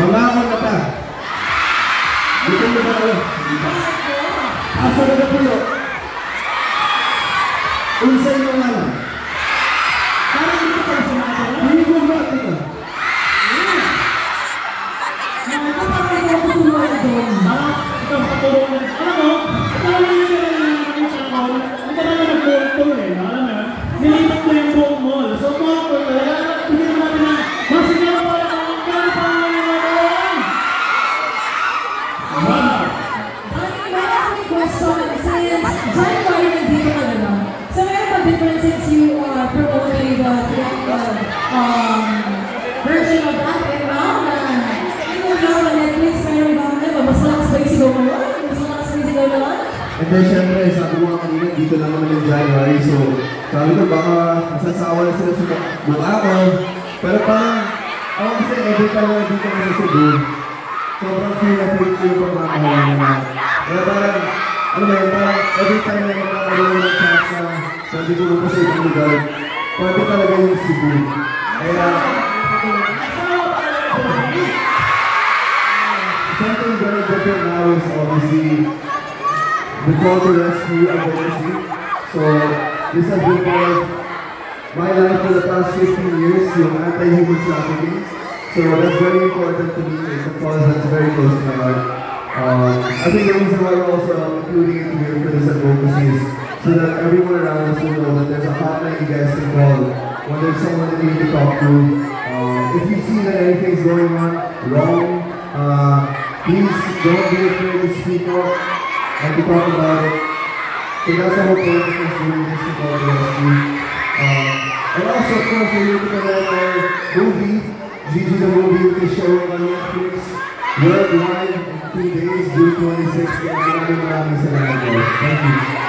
Mangaon na ta. Dito na ba kayo? Asa na pulo? Unsay mo nga lang? Parang dito pa sa mga ito. Hindi mo ba ito? Ito parang ito tutulungan doon. Ito ang patulungan. Alam mo, ito lang yung nilalaman sa ako. Ito lang yung nag-tour eh. Alam mo, nilipat mo yung buong mall. So mga po, hindi naman natin na masigyan mo lang ang gano'n. Wow! Question, since January nandito ka na lang, so And then syempre, sabi ko nga kanina, dito lang naman yung January. So, sabi ko baka masasawa na sila sa mukha ko. Pero parang, ako kasi every time na dito ko sa Cebu, sobrang feel na feel ko yung pagmamahal na. Kaya parang, ano ba yun, parang every time na magkakaroon ng chance na sabi ko ko sa ibang lugar, pwede talaga yung Cebu. Kaya, something very different now is obviously the call to rescue and legacy. So, this has been part of my life for the past 15 years, yung anti-human trafficking. So that's very important to me. It's a cause that's very close to my heart. I think the reason why we're also including it here for this advocacy is so that everyone around us will know that there's a hotline you guys can call when there's someone that you need to talk to. If you see that anything's going on wrong, please don't be afraid to speak up and to talk about it. So that's the whole point of us doing this to call the rescue. And also, of course, we're here to promote our movie, Gigi the Movie, which is showing on Netflix worldwide in 2 days, June 26th. Maraming salamat. Thank you.